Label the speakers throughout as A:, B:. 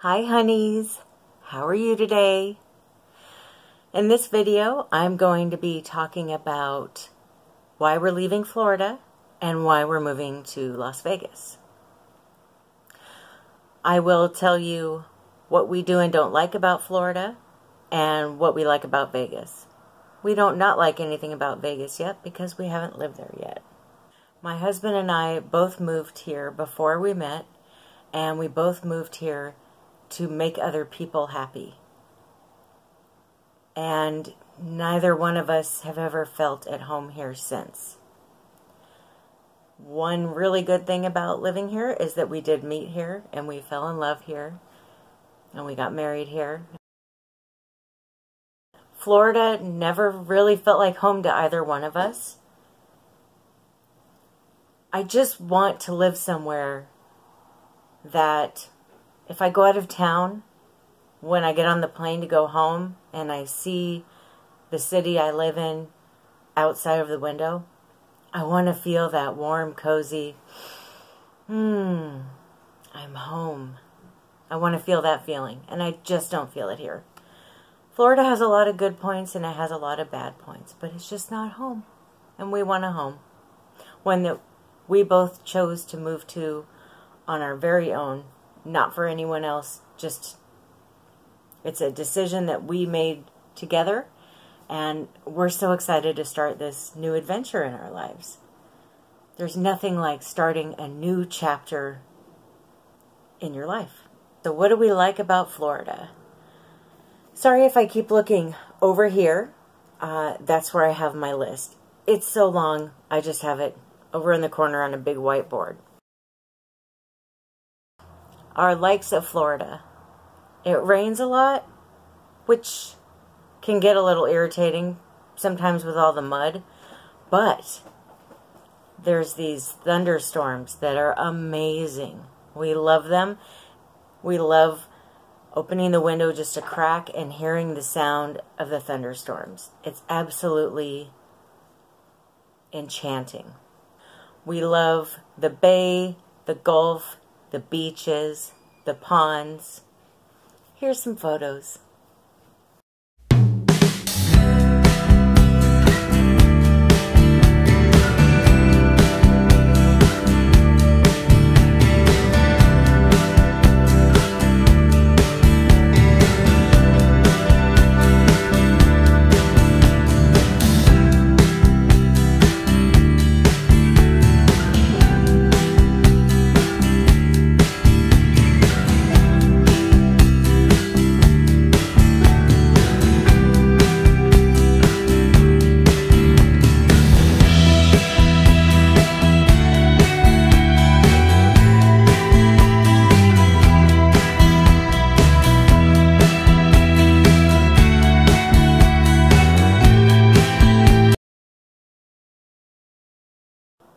A: Hi honeys, how are you today? In this video, I'm going to be talking about why we're leaving Florida and why we're moving to Las Vegas. I will tell you what we do and don't like about Florida and what we like about Vegas. We don't not like anything about Vegas yet because we haven't lived there yet. My husband and I both moved here before we met, and we both moved here to make other people happy. And neither one of us have ever felt at home here since. One really good thing about living here is that we did meet here, and we fell in love here, and we got married here. Florida never really felt like home to either one of us. I just want to live somewhere that if I go out of town, when I get on the plane to go home and I see the city I live in outside of the window, I want to feel that warm, cozy, I'm home. I want to feel that feeling, and I just don't feel it here. Florida has a lot of good points and it has a lot of bad points, but it's just not home, and we want a home. One that we both chose to move to on our very own, not for anyone else, just it's a decision that we made together, and we're so excited to start this new adventure in our lives. There's nothing like starting a new chapter in your life. So what do we like about Florida? Sorry if I keep looking over here. That's where I have my list. It's so long, I just have it over in the corner on a big whiteboard. Our likes of Florida. It rains a lot, which can get a little irritating sometimes with all the mud, but there's these thunderstorms that are amazing. We love them. We love opening the window just a crack and hearing the sound of the thunderstorms. It's absolutely enchanting. We love the bay, the Gulf, the beaches, the ponds. Here's some photos.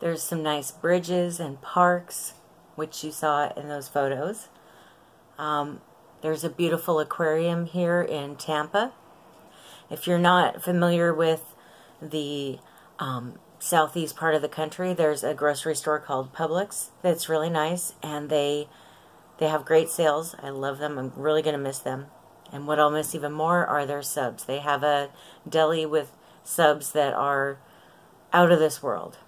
A: There's some nice bridges and parks, which you saw in those photos. There's a beautiful aquarium here in Tampa. If you're not familiar with the southeast part of the country, there's a grocery store called Publix that's really nice, and they have great sales. I love them. I'm really going to miss them. And what I'll miss even more are their subs. They have a deli with subs that are out of this world.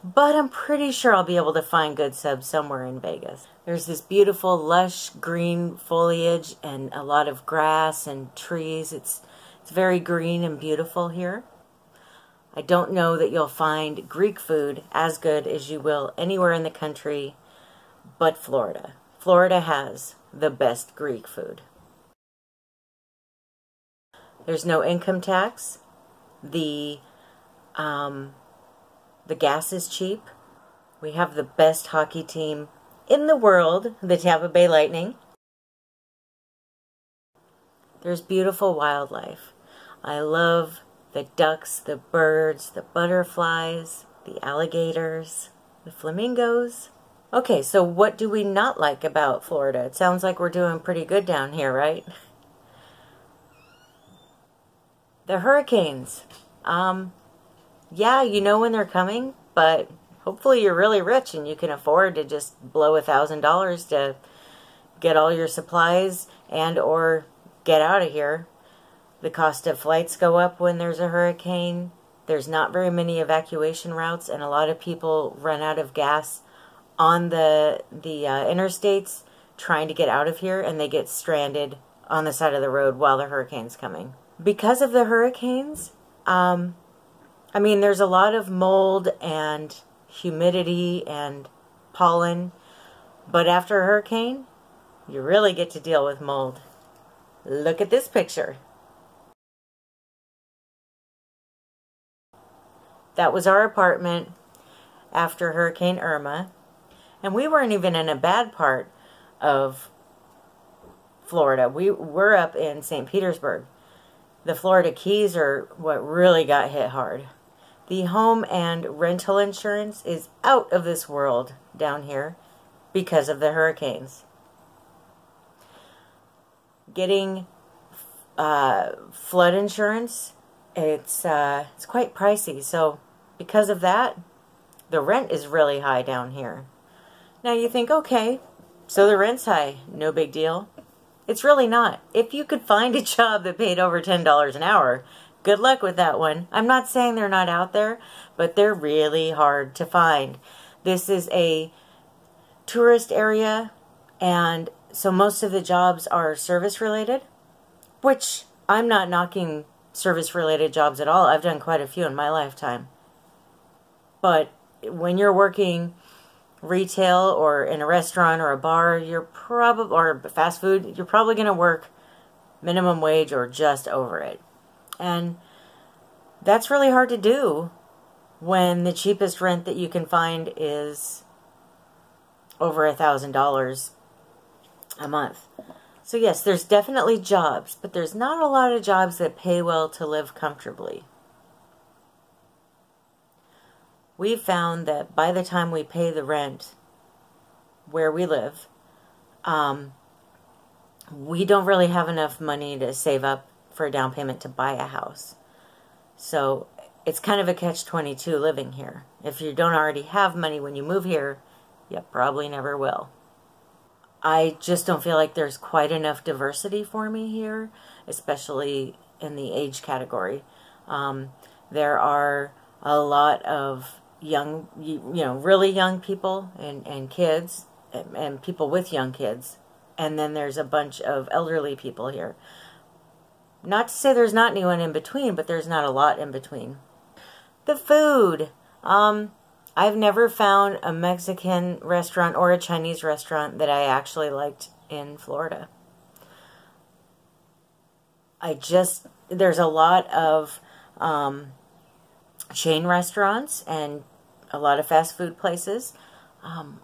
A: But I'm pretty sure I'll be able to find good subs somewhere in Vegas. There's this beautiful lush green foliage and a lot of grass and trees. It's very green and beautiful here. I don't know that you'll find Greek food as good as you will anywhere in the country but Florida. Florida has the best Greek food. There's no income tax. The gas is cheap. We have the best hockey team in the world, the Tampa Bay Lightning. There's beautiful wildlife. I love the ducks, the birds, the butterflies, the alligators, the flamingos. Okay, so what do we not like about Florida? It sounds like we're doing pretty good down here, right? The hurricanes. Yeah, you know when they're coming, but hopefully you're really rich and you can afford to just blow $1,000 to get all your supplies and or get out of here. The cost of flights go up when there's a hurricane. There's not very many evacuation routes, and a lot of people run out of gas on the interstates trying to get out of here, and they get stranded on the side of the road while the hurricane's coming. Because of the hurricanes, I mean, there's a lot of mold and humidity and pollen, but after a hurricane, you really get to deal with mold. Look at this picture. That was our apartment after Hurricane Irma, and we weren't even in a bad part of Florida. We're up in St. Petersburg. The Florida Keys are what really got hit hard. The home and rental insurance is out of this world down here because of the hurricanes. Getting flood insurance, it's quite pricey. So because of that, the rent is really high down here. Now you think, okay, so the rent's high, no big deal. It's really not. If you could find a job that paid over $10 an hour, good luck with that one. I'm not saying they're not out there, but they're really hard to find. This is a tourist area, and so most of the jobs are service related, which I'm not knocking service related jobs at all. I've done quite a few in my lifetime. But when you're working retail or in a restaurant or a bar, or fast food, you're probably going to work minimum wage or just over it. And that's really hard to do when the cheapest rent that you can find is over $1,000 a month. So yes, there's definitely jobs, but there's not a lot of jobs that pay well to live comfortably. We've found that by the time we pay the rent where we live, we don't really have enough money to save up for a down payment to buy a house. So it's kind of a catch-22 living here. If you don't already have money when you move here, you probably never will. I just don't feel like there's quite enough diversity for me here, especially in the age category. There are a lot of young, really young people and kids and people with young kids. And then there's a bunch of elderly people here. Not to say there's not anyone in between, but there's not a lot in between. The food. I've never found a Mexican restaurant or a Chinese restaurant that I actually liked in Florida. There's a lot of chain restaurants and a lot of fast food places,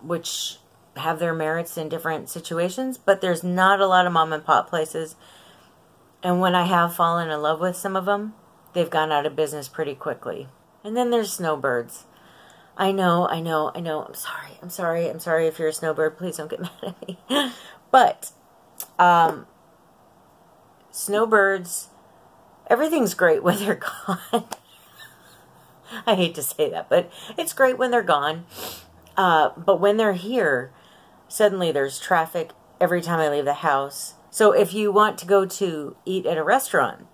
A: which have their merits in different situations, but there's not a lot of mom and pop places. And when I have fallen in love with some of them, they've gone out of business pretty quickly. And then there's snowbirds. I know. I'm sorry if you're a snowbird. Please don't get mad at me. But snowbirds, everything's great when they're gone. I hate to say that, but it's great when they're gone. But when they're here, suddenly there's traffic every time I leave the house. So if you want to go to eat at a restaurant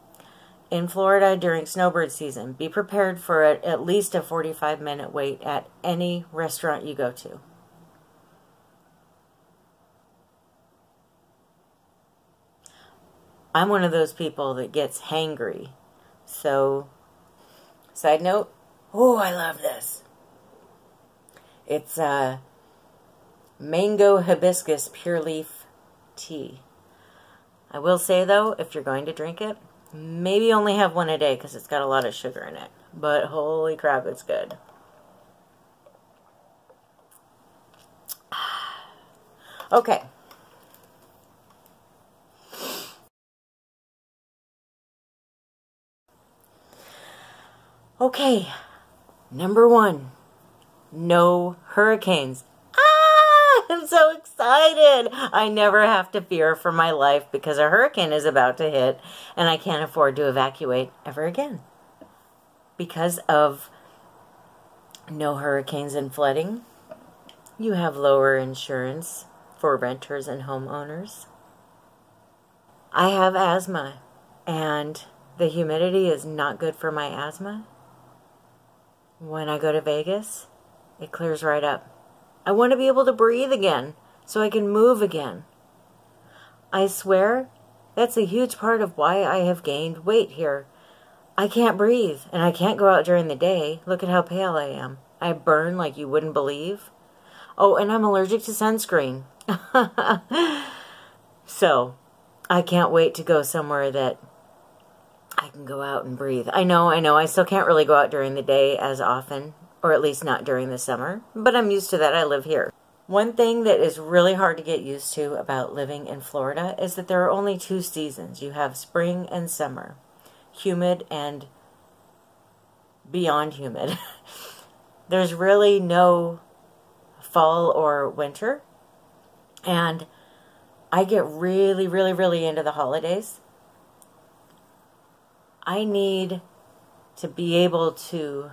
A: in Florida during snowbird season, be prepared for at least a 45-minute wait at any restaurant you go to. I'm one of those people that gets hangry. So, side note, oh, I love this. It's mango hibiscus pure leaf tea. I will say, though, if you're going to drink it, maybe only have one a day because it's got a lot of sugar in it. But holy crap, it's good. Okay. Okay. Number 1. No hurricanes. I'm so excited. I never have to fear for my life because a hurricane is about to hit and I can't afford to evacuate ever again. Because of no hurricanes and flooding, you have lower insurance for renters and homeowners. I have asthma, and the humidity is not good for my asthma. When I go to Vegas, it clears right up. I want to be able to breathe again so I can move again. I swear, that's a huge part of why I have gained weight here. I can't breathe, and I can't go out during the day. Look at how pale I am. I burn like you wouldn't believe. Oh, and I'm allergic to sunscreen. So, I can't wait to go somewhere that I can go out and breathe. I know, I still can't really go out during the day as often, or at least not during the summer, but I'm used to that. I live here. One thing that is really hard to get used to about living in Florida is that there are only 2 seasons. You have spring and summer, humid and beyond humid. There's really no fall or winter, and I get really, really, really into the holidays. I need to be able to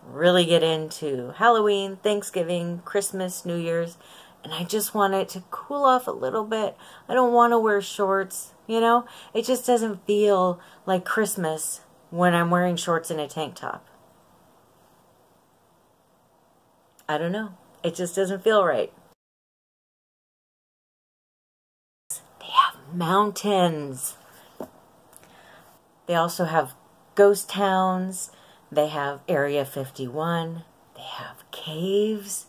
A: really get into Halloween, Thanksgiving, Christmas, New Year's, and I just want it to cool off a little bit. I don't want to wear shorts, you know? It just doesn't feel like Christmas when I'm wearing shorts and a tank top. I don't know. It just doesn't feel right. They have mountains. They also have ghost towns. They have Area 51. They have caves.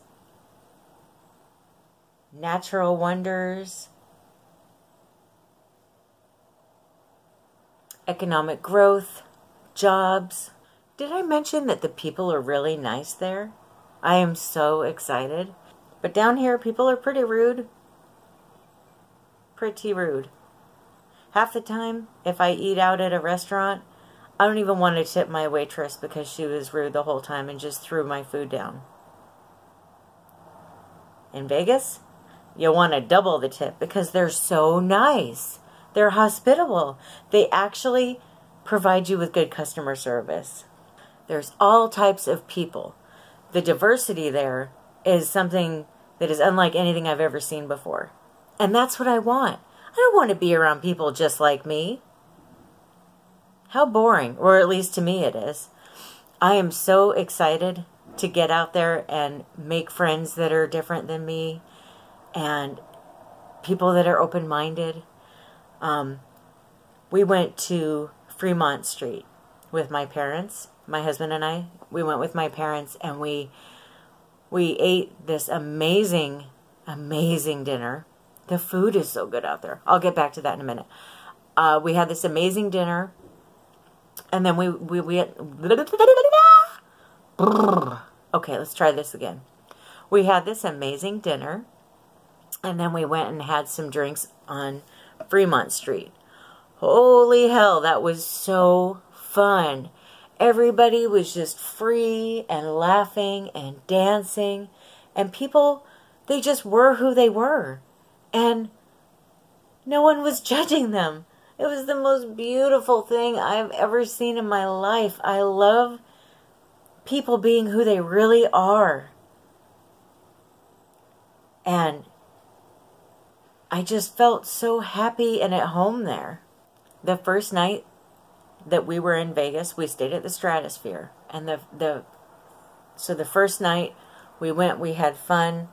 A: Natural wonders. Economic growth. Jobs. Did I mention that the people are really nice there? I am so excited. But down here, people are pretty rude. Pretty rude. Half the time, if I eat out at a restaurant, I don't even want to tip my waitress because she was rude the whole time and just threw my food down. In Vegas, you want to double the tip because they're so nice. They're hospitable. They actually provide you with good customer service. There's all types of people. The diversity there is something that is unlike anything I've ever seen before. And that's what I want. I don't want to be around people just like me. How boring, or at least to me it is. I am so excited to get out there and make friends that are different than me and people that are open-minded. We went to Fremont Street with my parents. My husband and I, we went with my parents and we ate this amazing, amazing dinner. The food is so good out there. I'll get back to that in a minute. We had this amazing dinner, and then we okay, let's try this again. We had this amazing dinner, and then we went and had some drinks on Fremont Street. Holy hell, that was so fun. Everybody was just free and laughing and dancing, and people, they just were who they were. And no one was judging them. It was the most beautiful thing I've ever seen in my life. I love people being who they really are. And I just felt so happy and at home there. The first night that we were in Vegas, we stayed at the Stratosphere. And so the first night we went, we had fun.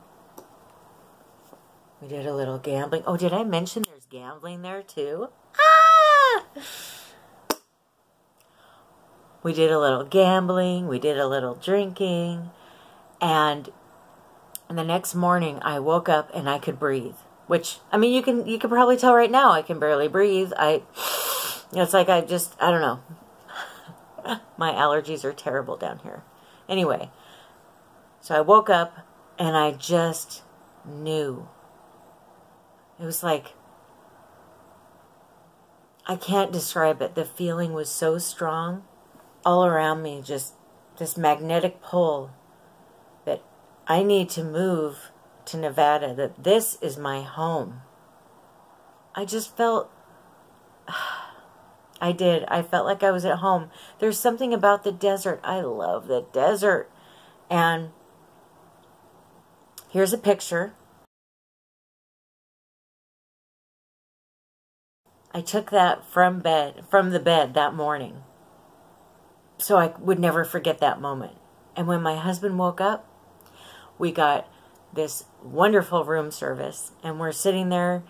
A: We did a little gambling. Oh, did I mention there's gambling there too? Ah! We did a little gambling. We did a little drinking. And the next morning I woke up and I could breathe. Which, I mean, you can probably tell right now I can barely breathe. It's like I don't know. My allergies are terrible down here. Anyway, so I woke up and I just knew. It was like, I can't describe it. The feeling was so strong. All around me, just this magnetic pull that I need to move to Nevada, that this is my home. I just felt, I did. I felt like I was at home. There's something about the desert. I love the desert. And here's a picture. I took that from the bed that morning. So I would never forget that moment. And when my husband woke up, we got this wonderful room service, and we're sitting there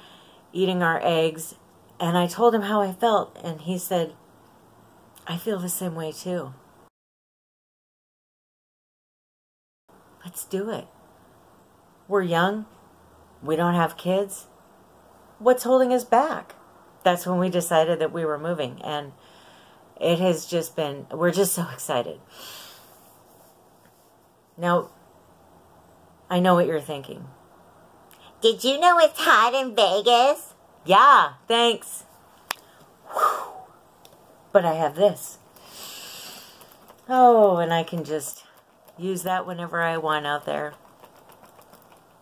A: eating our eggs, and I told him how I felt, and he said, I feel the same way too. Let's do it. We're young. We don't have kids. What's holding us back? That's when we decided that we were moving, and it has just been, we're just so excited. Now, I know what you're thinking.
B: Did you know it's hot in Vegas?
A: Yeah, thanks. Whew. But I have this. Oh, and I can just use that whenever I want out there.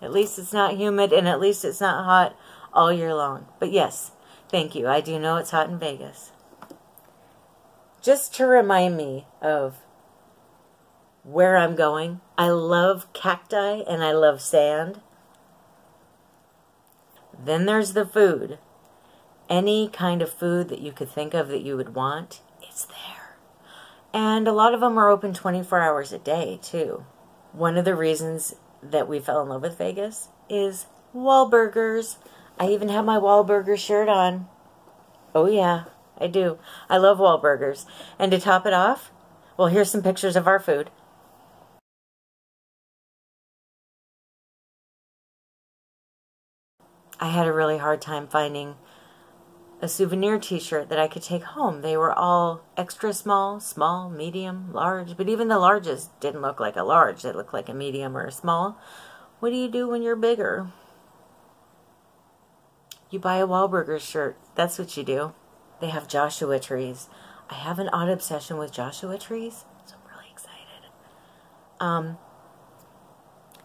A: At least it's not humid, and at least it's not hot all year long. But yes, thank you. I do know it's hot in Vegas. Just to remind me of where I'm going. I love cacti and I love sand. Then there's the food. Any kind of food that you could think of that you would want, it's there. And a lot of them are open 24 hours a day, too. One of the reasons that we fell in love with Vegas is Wahlburgers. I even have my Wahlburgers shirt on. Oh yeah, I do. I love Wahlburgers. And to top it off, well, here's some pictures of our food. I had a really hard time finding a souvenir t-shirt that I could take home. They were all extra small, small, medium, large, but even the larges didn't look like a large. They looked like a medium or a small. What do you do when you're bigger? You buy a Wahlburgers shirt. That's what you do. They have Joshua trees. I have an odd obsession with Joshua trees, so I'm really excited.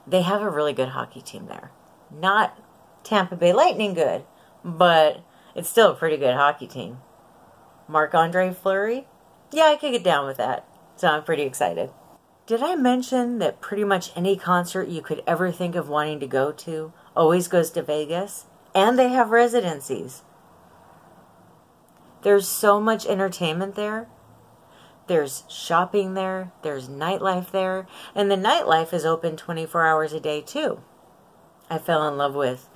A: They have a really good hockey team there. Not Tampa Bay Lightning good, but it's still a pretty good hockey team. Marc-Andre Fleury? Yeah, I could get down with that. So I'm pretty excited. Did I mention that pretty much any concert you could ever think of wanting to go to always goes to Vegas? And they have residencies. There's so much entertainment there. There's shopping there. There's nightlife there. And the nightlife is open 24 hours a day too. I fell in love with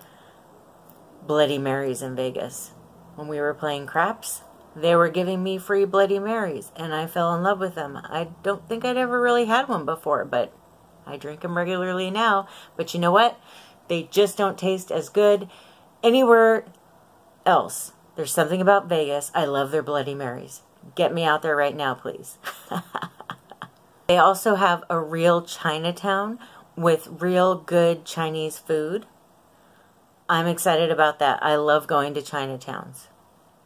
A: Bloody Marys in Vegas. When we were playing craps, they were giving me free Bloody Marys, and I fell in love with them. I don't think I'd ever really had one before, but I drink them regularly now. But you know what? They just don't taste as good anywhere else. There's something about Vegas. I love their Bloody Marys. Get me out there right now, please. They also have a real Chinatown with real good Chinese food. I'm excited about that. I love going to Chinatowns.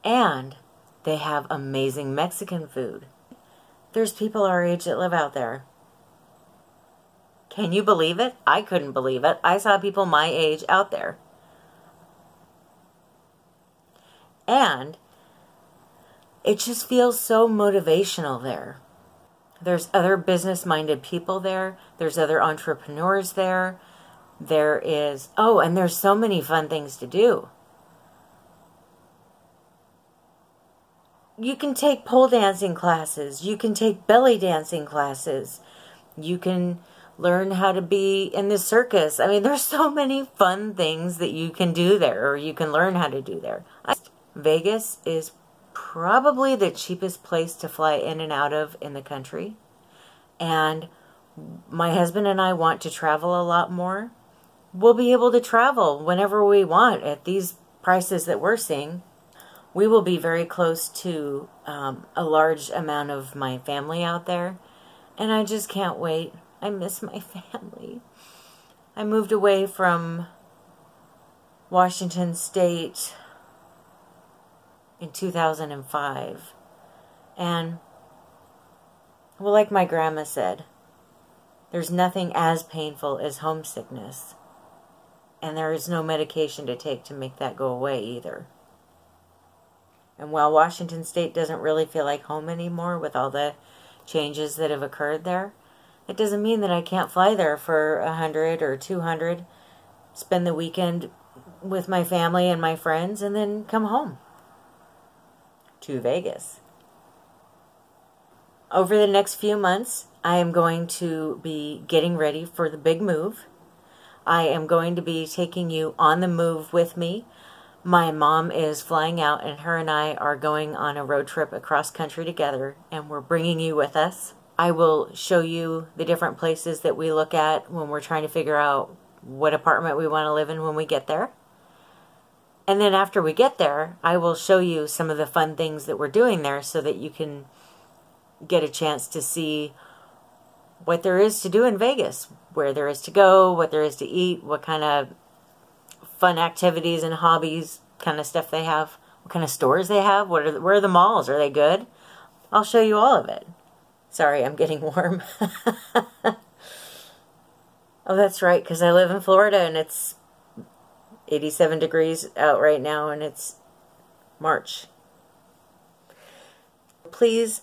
A: And they have amazing Mexican food. There's people our age that live out there. Can you believe it? I couldn't believe it. I saw people my age out there. And it just feels so motivational there. There's other business-minded people there. There's other entrepreneurs there. There is, oh, and there's so many fun things to do. You can take pole dancing classes. You can take belly dancing classes. You can learn how to be in the circus. I mean, there's so many fun things that you can do there, or you can learn how to do there. Vegas is probably the cheapest place to fly in and out of in the country. And my husband and I want to travel a lot more. We'll be able to travel whenever we want at these prices that we're seeing. We will be very close to a large amount of my family out there. And I just can't wait. I miss my family. I moved away from Washington State in 2005. And, well, like my grandma said, there's nothing as painful as homesickness. And there is no medication to take to make that go away either. And while Washington State doesn't really feel like home anymore with all the changes that have occurred there, it doesn't mean that I can't fly there for 100 or 200, spend the weekend with my family and my friends, and then come home. to Vegas. Over the next few months, I am going to be getting ready for the big move. I am going to be taking you on the move with me. My mom is flying out, and her and I are going on a road trip across country together, and we're bringing you with us. I will show you the different places that we look at when we're trying to figure out what apartment we want to live in when we get there. And then after we get there, I will show you some of the fun things that we're doing there so that you can get a chance to see what there is to do in Vegas, where there is to go, what there is to eat, what kind of fun activities and hobbies kind of stuff they have, what kind of stores they have, where are the malls, are they good? I'll show you all of it. Sorry, I'm getting warm. Oh, that's right, because I live in Florida and it's 87 degrees out right now and it's March. Please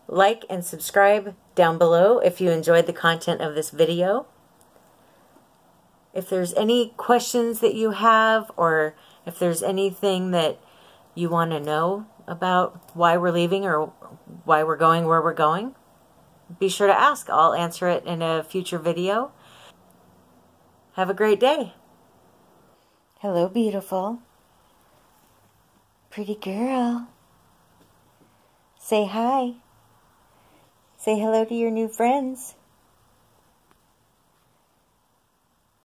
A: like and subscribe down below if you enjoyed the content of this video. If there's any questions that you have, or if there's anything that you want to know about why we're leaving or why we're going where we're going, be sure to ask. I'll answer it in a future video. Have a great day. Hello, beautiful. Pretty girl. Say hi. Say hello to your new friends.